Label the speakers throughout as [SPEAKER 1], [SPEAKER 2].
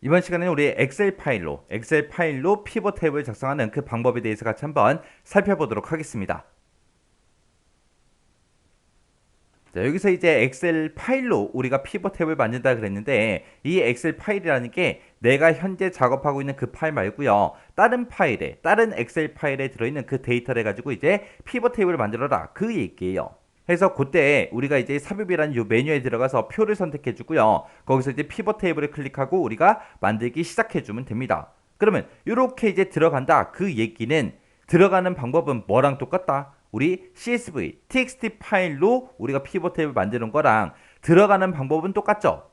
[SPEAKER 1] 이번 시간에는 우리 엑셀 파일로 피벗 테이블을 작성하는 그 방법에 대해서 같이 한번 살펴보도록 하겠습니다. 자, 여기서 이제 엑셀 파일로 우리가 피벗 탭을 만든다 그랬는데, 이 엑셀 파일이라는 게 내가 현재 작업하고 있는 그 파일 말고요, 다른 엑셀 파일에 들어있는 그 데이터를 가지고 이제 피벗 탭을 만들어라, 그 얘기예요. 그래서 그때 우리가 이제 삽입이라는 요 메뉴에 들어가서 표를 선택해 주고요, 거기서 이제 피벗 테이블을 클릭하고 우리가 만들기 시작해 주면 됩니다. 그러면 이렇게 이제 들어간다, 그 얘기는 들어가는 방법은 뭐랑 똑같다? 우리 CSV, TXT 파일로 우리가 피벗 테이블 만드는 거랑 들어가는 방법은 똑같죠?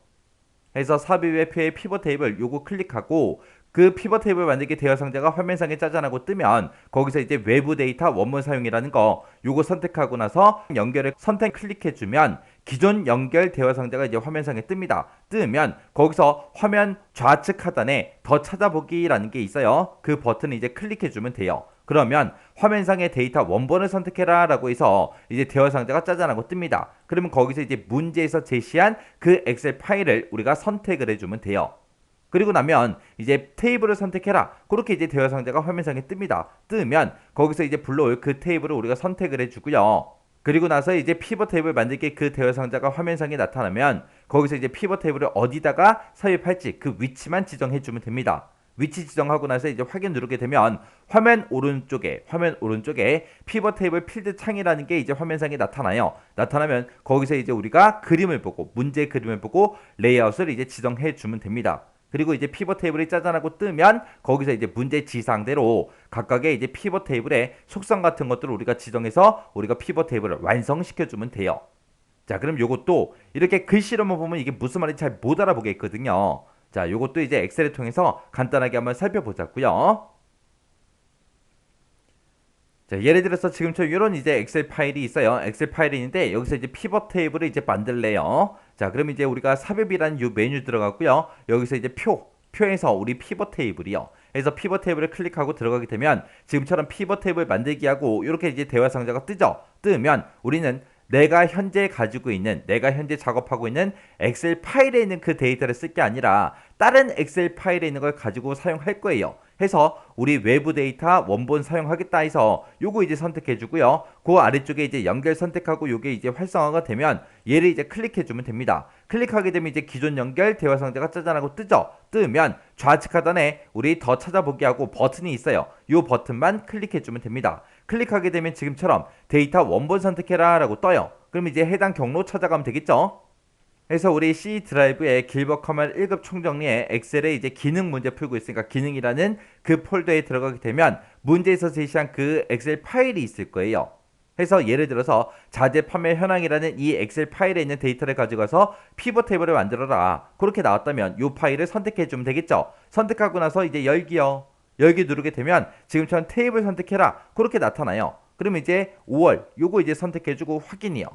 [SPEAKER 1] 그래서 삽입의 표의 피벗 테이블 요거 클릭하고, 그 피벗 테이블 만들기 대여 상자가 화면상에 짜잔하고 뜨면 거기서 이제 외부 데이터 원본 사용이라는 거 요거 선택하고 나서 연결을 선택 클릭해 주면 기존 연결 대여 상자가 이제 화면상에 뜹니다. 뜨면 거기서 화면 좌측 하단에 더 찾아보기라는 게 있어요. 그 버튼을 이제 클릭해 주면 돼요. 그러면 화면상의 데이터 원본을 선택해라 라고 해서 이제 대여 상자가 짜잔하고 뜹니다. 그러면 거기서 이제 문제에서 제시한 그 엑셀 파일을 우리가 선택을 해주면 돼요. 그리고 나면 이제 테이블을 선택해라, 그렇게 이제 대여 상자가 화면상에 뜹니다. 뜨면 거기서 이제 불러올 그 테이블을 우리가 선택을 해주고요. 그리고 나서 이제 피벗 테이블 만들기 그 대여 상자가 화면상에 나타나면 거기서 이제 피벗 테이블을 어디다가 삽입할지 그 위치만 지정해주면 됩니다. 위치 지정하고 나서 이제 확인 누르게 되면 화면 오른쪽에 피벗 테이블 필드 창이라는 게 이제 화면상에 나타나요. 나타나면 거기서 이제 우리가 그림을 보고, 문제 그림을 보고 레이아웃을 이제 지정해 주면 됩니다. 그리고 이제 피벗 테이블이 짜잔하고 뜨면 거기서 이제 문제 지상대로 각각의 이제 피벗 테이블의 속성 같은 것들을 우리가 지정해서 우리가 피벗 테이블을 완성시켜 주면 돼요. 자, 그럼 요것도 이렇게 글씨로만 보면 이게 무슨 말인지 잘 못 알아보겠거든요. 자, 요것도 이제 엑셀을 통해서 간단하게 한번 살펴보자고요. 자, 예를 들어서 지금처럼 이런 이제 엑셀 파일이 있어요. 엑셀 파일이 있는데 여기서 이제 피벗 테이블을 이제 만들래요. 자, 그럼 이제 우리가 삽입이라는 요 메뉴 들어갔고요. 여기서 이제 표에서 우리 피벗 테이블이요. 그래서 피벗 테이블을 클릭하고 들어가게 되면 지금처럼 피벗 테이블 만들기 하고 이렇게 이제 대화 상자가 뜨죠. 뜨면 우리는 내가 현재 작업하고 있는 엑셀 파일에 있는 그 데이터를 쓸 게 아니라 다른 엑셀 파일에 있는 걸 가지고 사용할 거예요. 해서 우리 외부 데이터 원본 사용하겠다 해서 요거 이제 선택해 주고요. 그 아래쪽에 이제 연결 선택하고 요게 이제 활성화가 되면 얘를 이제 클릭해 주면 됩니다. 클릭하게 되면 이제 기존 연결 대화 상자가 짜잔하고 뜨죠. 뜨면 좌측 하단에 우리 더 찾아보기 하고 버튼이 있어요. 요 버튼만 클릭해 주면 됩니다. 클릭하게 되면 지금처럼 데이터 원본 선택해라 라고 떠요. 그럼 이제 해당 경로 찾아가면 되겠죠. 그래서 우리 C 드라이브에 길버 커맨 1급 총정리에 엑셀에 이제 기능 문제 풀고 있으니까 기능이라는 그 폴더에 들어가게 되면 문제에서 제시한 그 엑셀 파일이 있을 거예요. 그래서 예를 들어서 자재 판매 현황이라는 이 엑셀 파일에 있는 데이터를 가져가서 피벗 테이블을 만들어라, 그렇게 나왔다면 이 파일을 선택해 주면 되겠죠. 선택하고 나서 이제 열기요. 열기 누르게 되면 지금처럼 테이블 선택해라, 그렇게 나타나요. 그러면 이제 5월 요거 이제 선택해주고 확인이요.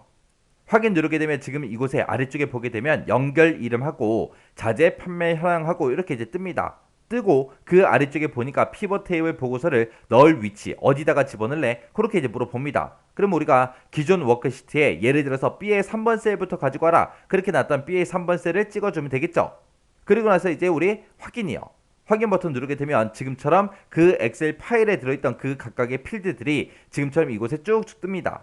[SPEAKER 1] 확인 누르게 되면 지금 이곳에 아래쪽에 보게 되면 연결 이름하고 자재 판매 현황하고 이렇게 이제 뜹니다. 뜨고 그 아래쪽에 보니까 피벗 테이블 보고서를 넣을 위치 어디다가 집어넣을래? 그렇게 이제 물어봅니다. 그럼 우리가 기존 워크시트에 예를 들어서 B의 3번 셀부터 가지고 와라, 그렇게 나왔던 B의 3번 셀을 찍어주면 되겠죠. 그리고 나서 이제 우리 확인이요. 확인 버튼 누르게 되면 지금처럼 그 엑셀 파일에 들어있던 그 각각의 필드들이 지금처럼 이곳에 쭉쭉 뜹니다.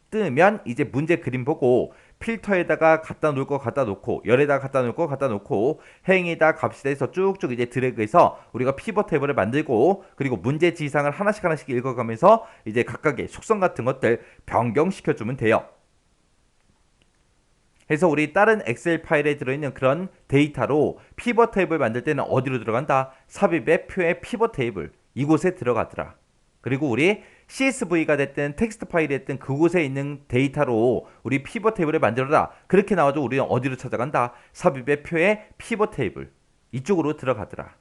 [SPEAKER 1] 뜨면 이제 문제 그림 보고 필터에다가 갖다 놓을 거 갖다 놓고, 열에다가 갖다 놓을 거 갖다 놓고, 행에다 값이다 해서 쭉쭉 이제 드래그해서 우리가 피벗 테이블을 만들고, 그리고 문제 지상을 하나씩 읽어가면서 이제 각각의 속성 같은 것들 변경시켜 주면 돼요. 그래서 우리 다른 엑셀 파일에 들어있는 그런 데이터로 피벗 테이블 만들 때는 어디로 들어간다? 삽입의 표의 피벗 테이블, 이곳에 들어가더라. 그리고 우리 CSV가 됐든 텍스트 파일이 됐든 그곳에 있는 데이터로 우리 피벗 테이블을 만들어라, 그렇게 나와도 우리는 어디로 찾아간다? 삽입의 표의 피벗 테이블, 이쪽으로 들어가더라.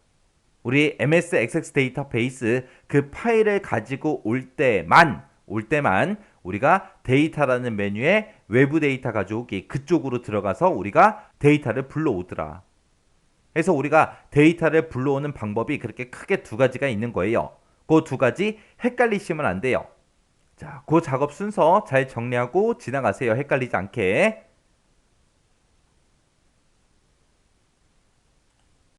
[SPEAKER 1] 우리 MS 액세스 데이터베이스 그 파일을 가지고 올 때만 우리가 데이터라는 메뉴에 외부 데이터 가져오기 그쪽으로 들어가서 우리가 데이터를 불러오더라. 그래서 우리가 데이터를 불러오는 방법이 그렇게 크게 두 가지가 있는 거예요. 그 두 가지 헷갈리시면 안 돼요. 자, 그 작업 순서 잘 정리하고 지나가세요. 헷갈리지 않게.